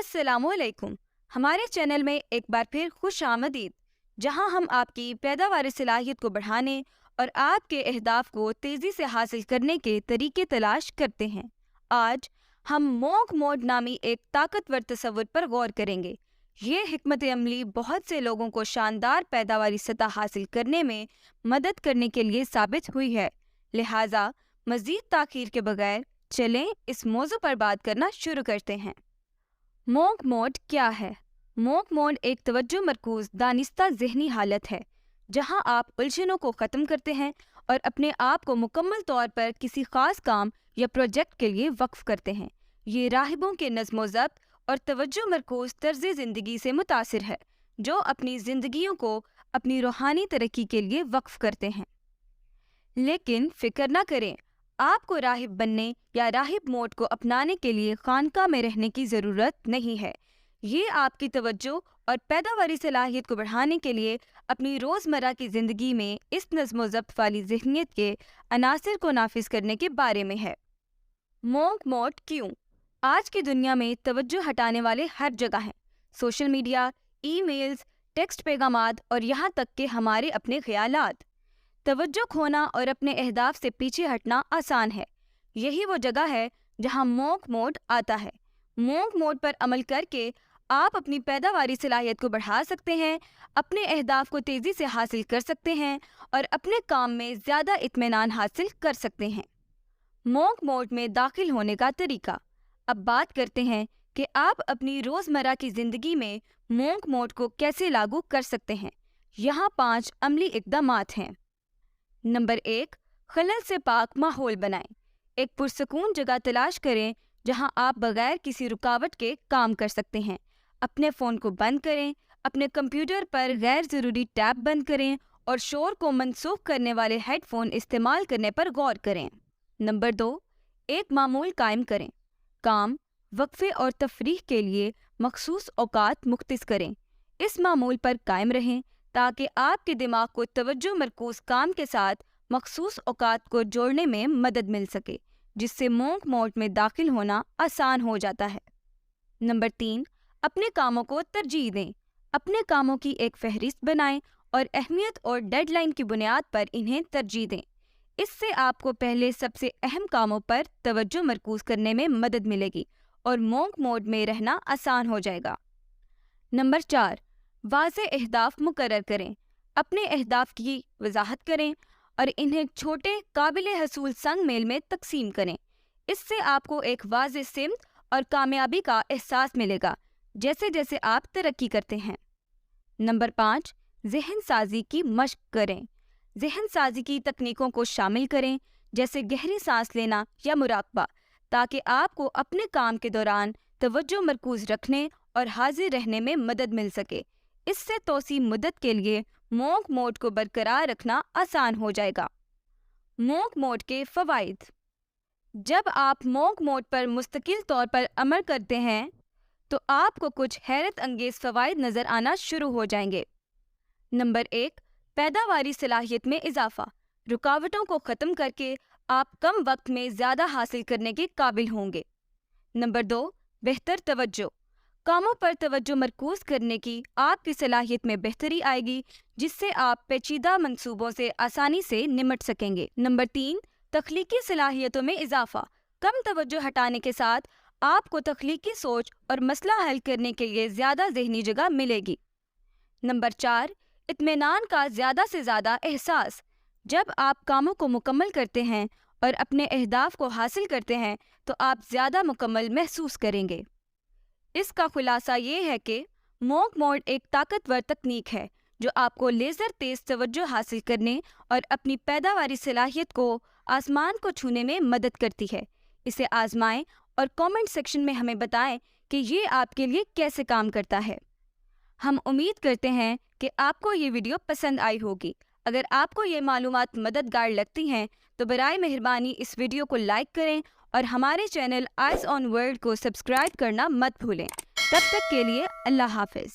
अस्सलामुअलैकुम। हमारे चैनल में एक बार फिर खुश आमदीद, जहां हम आपकी पैदावारी सलाहियत को बढ़ाने और आपके अहदाफ को तेज़ी से हासिल करने के तरीके तलाश करते हैं। आज हम मोंक मोड नामी एक ताकतवर तसव्वुर पर गौर करेंगे। ये हिकमत अमली बहुत से लोगों को शानदार पैदावारी सतह हासिल करने में मदद करने के लिए साबित हुई है। लिहाजा मज़ीद ताख़ीर के बगैर चलें इस मौजू पर बात करना शुरू करते हैं। मोंक मोड क्या है? मोंक मोड एक तवज्जो मरकूज दानिस्ता ज़हनी हालत है जहां आप उलझनों को ख़त्म करते हैं और अपने आप को मुकम्मल तौर पर किसी ख़ास काम या प्रोजेक्ट के लिए वक्फ करते हैं। ये राहिबों के नज़्म ज़ब्त और तवज्जो मरकूज तर्ज़ ज़िंदगी से मुतासिर है, जो अपनी ज़िंदगियों को अपनी रूहानी तरक्की के लिए वक्फ करते हैं। लेकिन फ़िक्र न करें, आपको राहिब बनने या राहिब मोड को अपनाने के लिए खानका में रहने की ज़रूरत नहीं है। ये आपकी तवज्जो और पैदावारी सलाहियत को बढ़ाने के लिए अपनी रोज़मर्रा की ज़िंदगी में इस नज़्म ज़ब्त वाली ज़हनियत के अनासिर को नाफिज करने के बारे में है। मोंक मोड क्यों? आज की दुनिया में तवज्जो हटाने वाले हर जगह हैं। सोशल मीडिया, ईमेल्स, टेक्स्ट पैगामात और यहाँ तक कि हमारे अपने ख़यालात। तवज्जो खोना और अपने अहदाफ से पीछे हटना आसान है। यही वो जगह है जहां मोंक मोड आता है। मोंक मोड पर अमल करके आप अपनी पैदावारी सलाहियत को बढ़ा सकते हैं, अपने अहदाफ को तेज़ी से हासिल कर सकते हैं और अपने काम में ज़्यादा इत्मीनान हासिल कर सकते हैं। मोंक मोड में दाखिल होने का तरीका। अब बात करते हैं कि आप अपनी रोज़मर्रा की ज़िंदगी में मोंक मोड को कैसे लागू कर सकते हैं। यहाँ 5 अमली इक़दामात हैं। नंबर 1, खलल से पाक माहौल बनाएं। एक पुरसकून जगह तलाश करें जहां आप बगैर किसी रुकावट के काम कर सकते हैं। अपने फ़ोन को बंद करें, अपने कंप्यूटर पर गैर ज़रूरी टैब बंद करें और शोर को मनसूख करने वाले हेडफोन इस्तेमाल करने पर गौर करें। नंबर 2, एक मामूल कायम करें। काम, वक्फे और तफरीह के लिए मखसूस औकात मुख्तस करें। इस मामूल पर कायम रहें ताकि आपके दिमाग को तवज्जो मरकूज काम के साथ मखसूस औकात को जोड़ने में मदद मिल सके, जिससे मोंक मोड में दाखिल होना आसान हो जाता है। नंबर 3, अपने कामों को तरजीह दें। अपने कामों की एक फहरिस्त बनाएं और अहमियत और डेडलाइन की बुनियाद पर इन्हें तरजीह दें। इससे आपको पहले सबसे अहम कामों पर तवज्जो मरकूज करने में मदद मिलेगी और मोंक मोड में रहना आसान हो जाएगा। नंबर 4, वाज़े अहदाफ मुकर्रर करें। अपने अहदाफ की वजाहत करें और इन्हें छोटे काबिल हसूल संग मेल में तकसीम करें। इससे आपको एक वाज़े सिमत और कामयाबी का एहसास मिलेगा जैसे जैसे आप तरक्की करते हैं। नंबर 5, ज़हन साजी की मशक करें। ज़हन साजी की तकनीकों को शामिल करें, जैसे गहरी सांस लेना या मुराकबा, ताकि आपको अपने काम के दौरान तवज्जो मरकूज रखने और हाजिर रहने में मदद मिल सके। इससे तौसी मुद्दत के लिए मोंक मोड को बरकरार रखना आसान हो जाएगा। मोंक मोड के फ़वाइद। जब आप मोंक मोड पर मुस्तकिल तौर पर अमल करते हैं तो आपको कुछ हैरत अंगेज़ फ़वाइद नज़र आना शुरू हो जाएंगे। नंबर 1, पैदावारी सलाहियत में इजाफा। रुकावटों को ख़त्म करके आप कम वक्त में ज़्यादा हासिल करने के काबिल होंगे। नंबर 2, बेहतर तवज्जो। कामों पर तवज्जो मरकूज करने की आपकी सलाहियत में बेहतरी आएगी, जिससे आप पेचीदा मंसूबों से आसानी से निमट सकेंगे। नंबर 3, तख्लीकी सलाहियतों में इजाफा। कम तवज्जो हटाने के साथ आपको तख्लीकी सोच और मसला हल करने के लिए ज़्यादा ज़हनी जगह मिलेगी। नंबर 4, इत्मीनान का ज़्यादा से ज़्यादा एहसास। जब आप कामों को मुकम्मल करते हैं और अपने अहदाफ को हासिल करते हैं तो आप ज़्यादा मुकम्मल महसूस करेंगे। इसका खुलासा ये है कि मोंक मोड एक ताकतवर तकनीक है जो आपको लेज़र तेज़ तवज्जो हासिल करने और अपनी पैदावारी सलाहियत को आसमान को छूने में मदद करती है। इसे आजमाएं और कमेंट सेक्शन में हमें बताएं कि ये आपके लिए कैसे काम करता है। हम उम्मीद करते हैं कि आपको ये वीडियो पसंद आई होगी। अगर आपको ये मालूमात मददगार लगती हैं तो बराए मेहरबानी इस वीडियो को लाइक करें और हमारे चैनल आइज़ ऑन वर्ल्ड को सब्सक्राइब करना मत भूलें। तब तक के लिए अल्लाह हाफ़िज़।